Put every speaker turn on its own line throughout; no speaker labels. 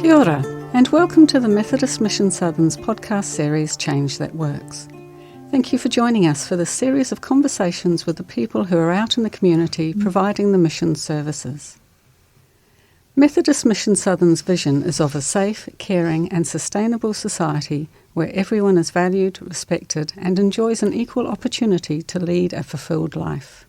Kia ora, and welcome to the Methodist Mission Southern's podcast series, Change That Works. Thank you for joining us for this series of conversations with the people who are out in the community providing the mission services. Methodist Mission Southern's vision is of a safe, caring and sustainable society where everyone is valued, respected and enjoys an equal opportunity to lead a fulfilled life.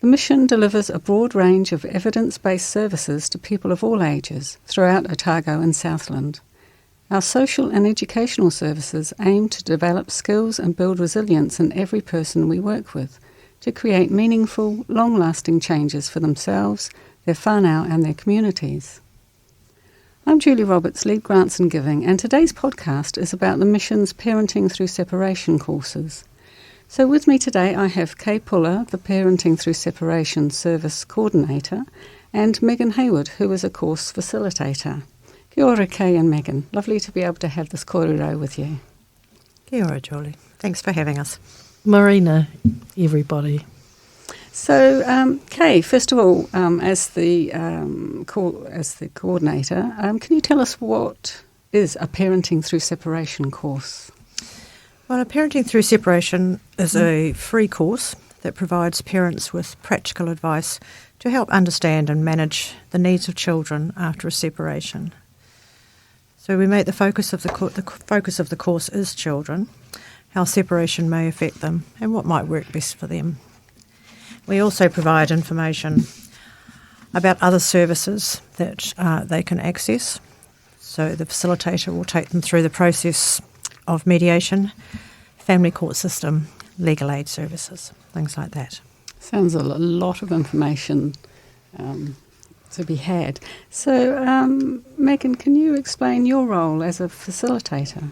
The mission delivers a broad range of evidence-based services to people of all ages throughout Otago and Southland. Our social and educational services aim to develop skills and build resilience in every person we work with, to create meaningful, long-lasting changes for themselves, their whānau and their communities. I'm Julie Roberts, Lead Grants and Giving, and today's podcast is about the mission's Parenting Through Separation courses. So with me today I have Kaye Pullar, the Parenting Through Separation Service Coordinator, and Megan Hayward, who is a course facilitator. Kia ora, Kaye and Megan. Lovely to be able to have this kōrero with you.
Kia ora, Julie. Thanks for having us.
Marina, everybody.
So, Kaye, first of all, as the coordinator, can you tell us what is a Parenting Through Separation course?
Well, a Parenting Through Separation is a free course that provides parents with practical advice to help understand and manage the needs of children after a separation. So we make the focus of the course is children, how separation may affect them, and what might work best for them. We also provide information about other services that they can access. So the facilitator will take them through the process of mediation, family court system, legal aid services, things like that.
Sounds a lot of information to be had. So, Megan, can you explain your role as a facilitator?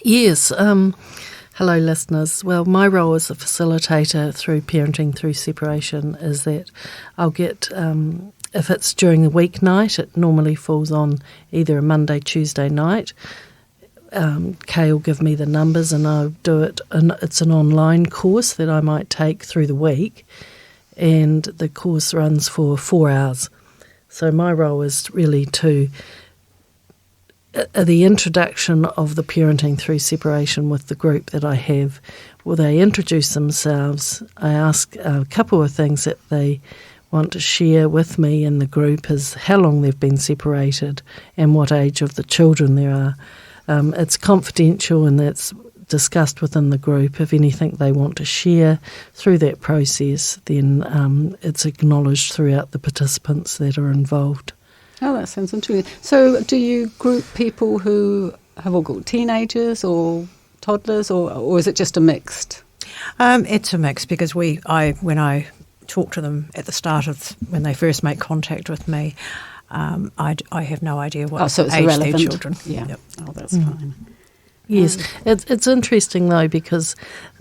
Yes. Hello, listeners. Well, my role as a facilitator through Parenting Through Separation is that I'll get, if it's during the weeknight, it normally falls on either a Monday, Tuesday night. Kaye will give me the numbers and I'll do it. And it's an online course that I might take through the week, and the course runs for 4 hours. So my role is really to the introduction of the Parenting Through Separation with the group that I have. Will they introduce themselves? I ask a couple of things that they want to share with me in the group is how long they've been separated and what age of the children there are. It's confidential and that's discussed within the group. If anything they want to share through that process, then it's acknowledged throughout the participants that are involved.
Oh, that sounds interesting. So do you group people who have all got teenagers or toddlers, or is it just a mixed?
It's a mix because when I talk to them at the start of when they first make contact with me, I have no idea what
so it's
age
irrelevant.
their children.
Yeah. Yep. Oh, that's fine.
Yes, it's interesting though because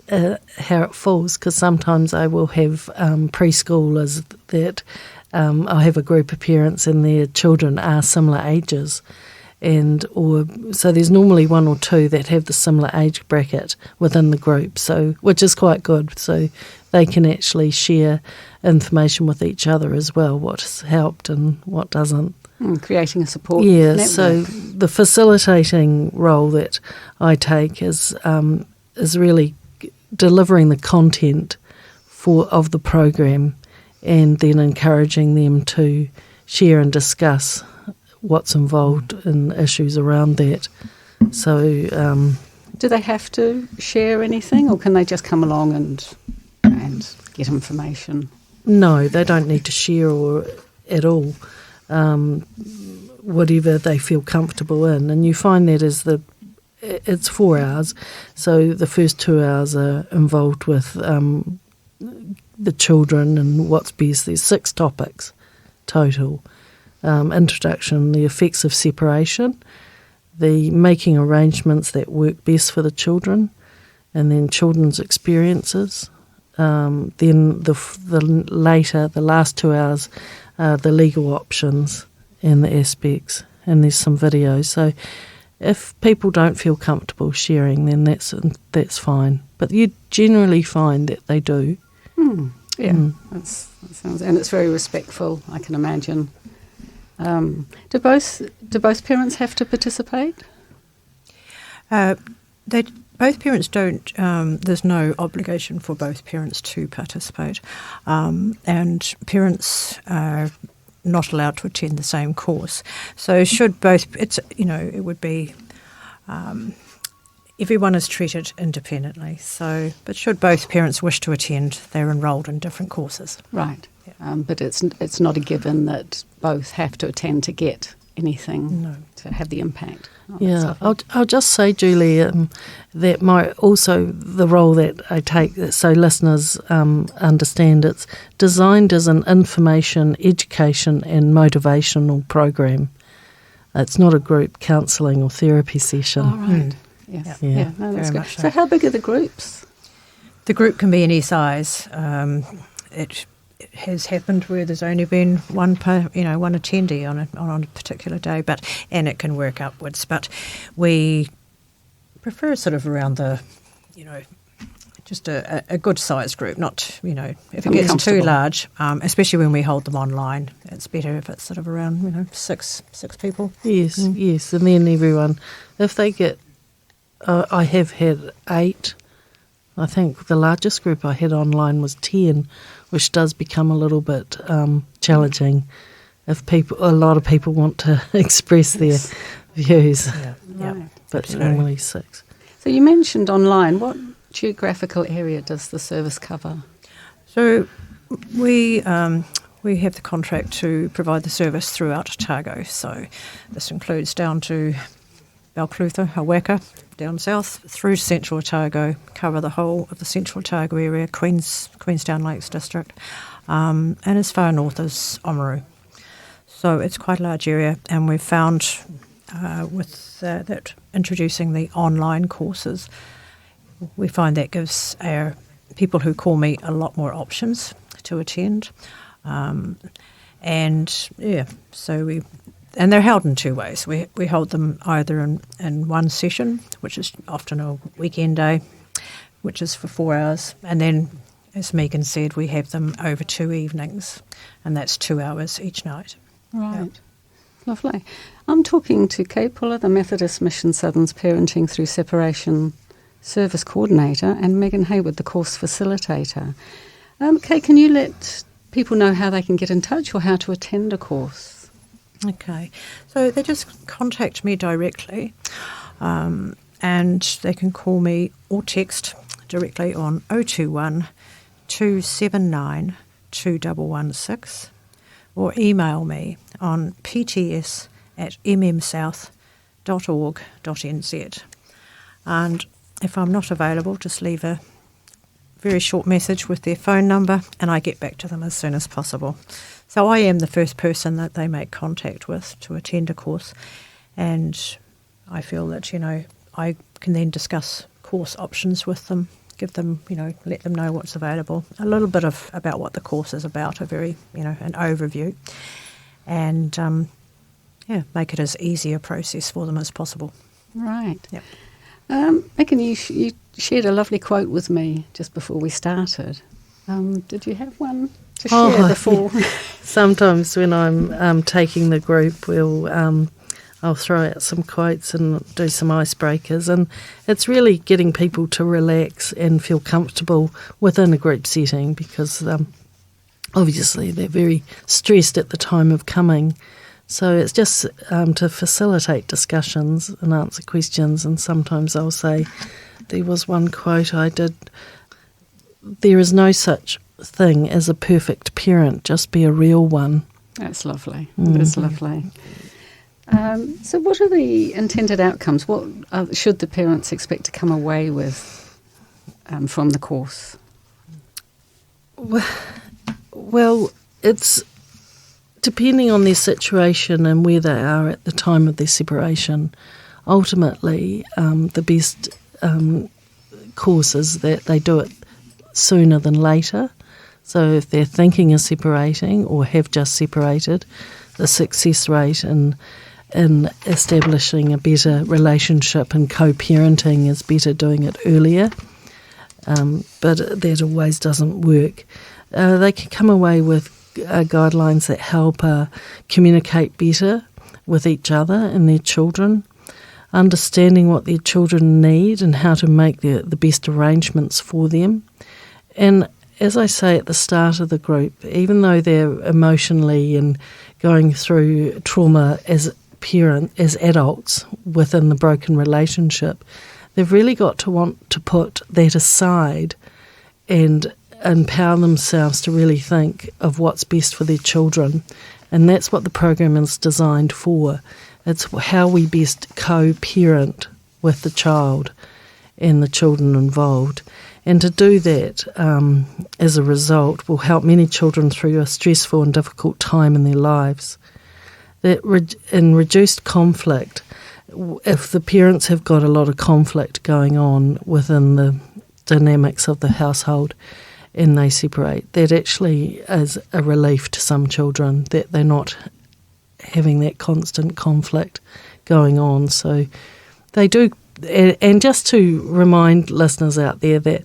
how it falls, because sometimes I will have preschoolers that I have a group of parents and their children are similar ages, so there's normally one or two that have the similar age bracket within the group, so which is quite good. So they can actually share information with each other as well, what's helped and what doesn't.
Creating a support
network. So the facilitating role that I take is really delivering the content of the program and then encouraging them to share and discuss what's involved in issues around that. So,
do they have to share anything, or can they just come along and get information?
No, they don't need to share at all. Whatever they feel comfortable in, and you find that it's 4 hours, so the first 2 hours are involved with the children and what's best. There's 6 topics total. Introduction, the effects of separation, the making arrangements that work best for the children, and then children's experiences. Then the last 2 hours, the legal options and the aspects, and there's some videos. So if people don't feel comfortable sharing, then that's fine. But you generally find that they do.
Yeah, that sounds, and it's very respectful, I can imagine. Do both parents have to participate?
Both parents don't. There's no obligation for both parents to participate, and parents are not allowed to attend the same course. So should both, it would be. Everyone is treated independently. So, but should both parents wish to attend, they're enrolled in different courses.
Right.
Yeah.
But it's not a given that both have to attend to get anything to have the impact.
Yeah, I'll just say, Julie, that the role that I take, so listeners understand, it's designed as an information, education and motivational program. It's not a group counselling or therapy session.
Oh, right. Yes. Yeah. No, that's good. So how big are the groups?
The group can be any size. It has happened where there's only been one attendee on a particular day, and it can work upwards. But we prefer sort of around the, just a good sized group. Not, if it gets too large, especially when we hold them online, it's better if it's sort of around, six people.
Yes, yes, and then everyone, if they get, I have had 8. I think the largest group I had online was 10, which does become a little bit challenging if a lot of people want to express their views.
Yeah.
Right.
But normally 6.
So you mentioned online. What geographical area does the service cover?
So we have the contract to provide the service throughout Otago. So this includes down to Balclutha, Hawaka, down south, through Central Otago, cover the whole of the Central Otago area, Queenstown Lakes District, and as far north as Oamaru. So it's quite a large area, and we've found with that introducing the online courses, we find that gives our people who call me a lot more options to attend. And they're held in 2 ways. We hold them either in one session, which is often a weekend day, which is for 4 hours, and then, as Megan said, we have them over 2 evenings, and that's 2 hours each night.
Right. Yeah. Lovely. I'm talking to Kaye Pullar, the Methodist Mission Southern's Parenting Through Separation Service Coordinator, and Megan Hayward, the course facilitator. Kaye, can you let people know how they can get in touch or how to attend a course?
Okay, so they just contact me directly, and they can call me or text directly on 021 279 2116, or email me on pts@mmsouth.org.nz. And if I'm not available, just leave a very short message with their phone number, and I get back to them as soon as possible. So I am the first person that they make contact with to attend a course, and I feel that, I can then discuss course options with them, give them, let them know what's available, a little bit about what the course is about, a very, an overview, and, make it as easy a process for them as possible.
Right.
Yep.
Megan, you shared a lovely quote with me just before we started. Did you have one to share before?
Yeah. Sometimes when I'm taking the group, I'll throw out some quotes and do some icebreakers, and it's really getting people to relax and feel comfortable within a group setting, because obviously they're very stressed at the time of coming. So it's just to facilitate discussions and answer questions, and sometimes I'll say, there was one quote I did, "There is no such thing as a perfect parent, just be a real one."
That's lovely. That's lovely. So what are the intended outcomes? What should the parents expect to come away with from the course?
Well, it's depending on their situation and where they are at the time of their separation. Ultimately, the best course is that they do it sooner than later. So if they're thinking of separating or have just separated, the success rate in establishing a better relationship and co-parenting is better doing it earlier. But that always doesn't work. They can come away with guidelines that help communicate better with each other and their children, understanding what their children need and how to make the best arrangements for them. And as I say at the start of the group, even though they're emotionally and going through trauma as adults within the broken relationship, they've really got to want to put that aside and empower themselves to really think of what's best for their children. And that's what the program is designed for. It's how we best co-parent with the child and the children involved. And to do that, as a result, will help many children through a stressful and difficult time in their lives. In reduced conflict, if the parents have got a lot of conflict going on within the dynamics of the household and they separate, that actually is a relief to some children, that they're not having that constant conflict going on. So they do, and just to remind listeners out there that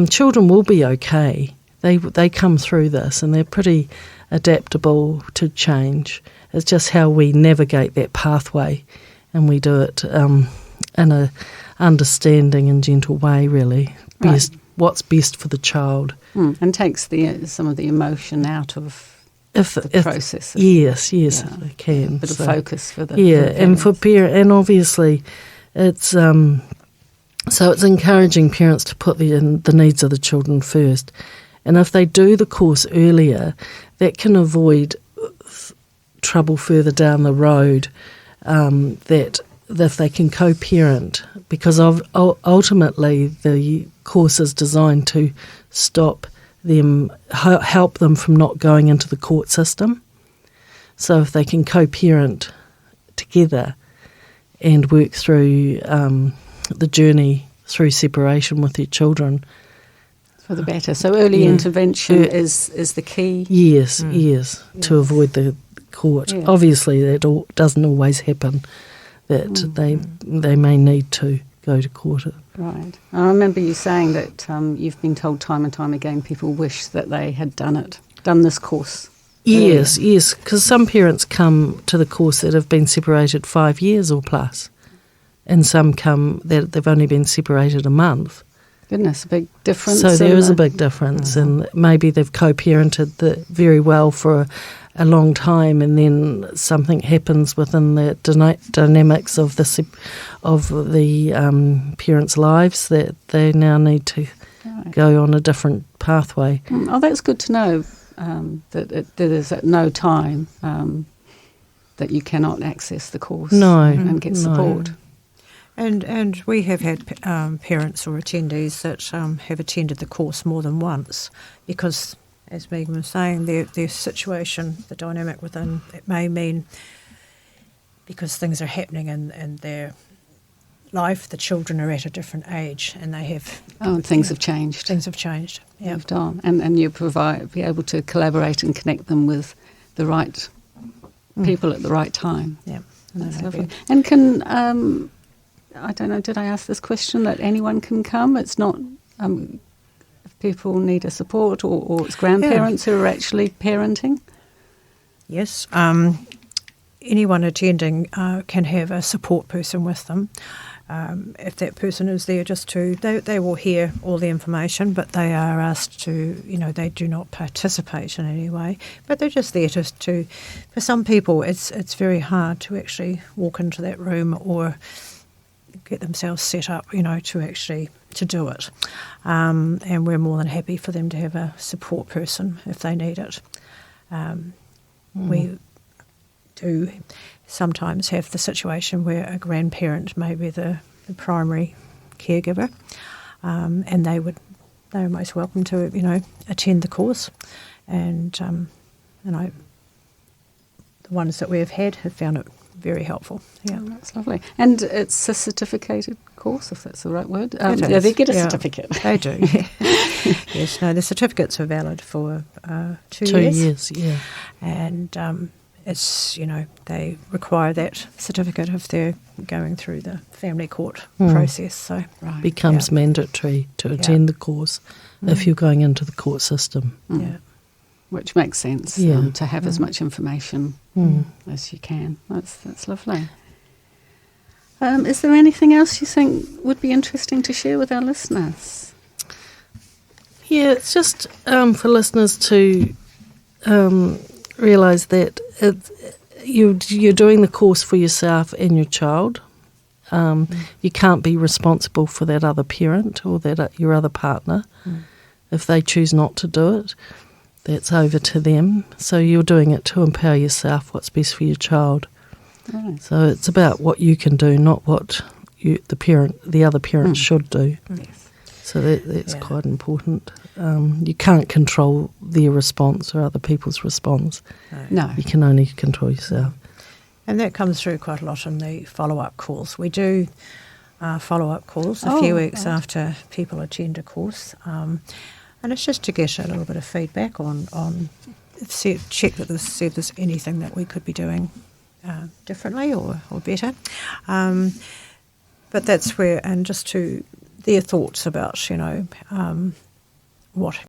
children will be okay. They come through this and they're pretty adaptable to change. It's just how we navigate that pathway, and we do it in a understanding and gentle way, really. What's best for the child.
And takes some of the emotion out of the process.
Yes, it can.
A bit of focus for the
and for and obviously it's so it's encouraging parents to put the needs of the children first. And if they do the course earlier, that can avoid trouble further down the road, that if they can co-parent, because ultimately the course is designed to stop them, help them from not going into the court system. So if they can co-parent together and work through the journey through separation with their children,
for the better. So early intervention is the key.
Yes, to avoid the court. Yeah. Obviously, that doesn't always happen. That they may need to go to court.
Right. I remember you saying that you've been told time and time again people wish that they had done this course.
Yes, because some parents come to the course that have been separated 5 years or plus, and some come that they've only been separated a month.
Goodness, a big difference.
So there is a big difference, and maybe they've co-parented very well for a long time, and then something happens within the dynamics of the parents' lives that they now need to go on a different pathway.
Oh, that's good to know, that it is at no time that you cannot access the course and get support.
And we have had parents or attendees that have attended the course more than once because, as Megan was saying, their situation, the dynamic within it may mean because things are happening in their life, the children are at a different age and they have...
Oh, and things have changed.
Things have changed, yeah.
Moved on. And you be able to collaborate and connect them with the right people at the right time.
Yeah.
That's lovely. And can... I don't know, did I ask this question, that anyone can come? It's not if people need a support or it's grandparents who are actually parenting?
Yes. Anyone attending can have a support person with them. If that person is there they will hear all the information, but they are asked to, they do not participate in any way, but they're just there to for some people it's very hard to actually walk into that room or get themselves set up, to do it. And we're more than happy for them to have a support person if they need it. We do sometimes have the situation where a grandparent may be the primary caregiver, and they are most welcome to, attend the course. And, the ones that we've had have found it very helpful. Yeah,
that's lovely. And it's a certificated course, if that's the right word. They get a certificate.
They do. Yeah. Yes. No, the certificates are valid for 2 years.
2 years. Yeah.
And it's they require that certificate if they're going through the family court process. So
becomes mandatory to attend the course if you're going into the court system.
Yeah.
which makes sense, to have as much information as you can. That's lovely. Is there anything else you think would be interesting to share with our listeners?
Yeah, it's just for listeners to realise that you're doing the course for yourself and your child. You can't be responsible for that other parent or that your other partner. If they choose not to do it, that's over to them. So you're doing it to empower yourself, what's best for your child.
Right.
So it's about what you can do, not what the other parent should do.
Yes.
So that's quite important. You can't control their response or other people's response.
No.
You can only control yourself.
And that comes through quite a lot in the follow-up calls. We do follow-up calls a few weeks after people attend a course. And it's just to get a little bit of feedback on check that see if there's anything that we could be doing differently or better. But that's where, and just to their thoughts about, what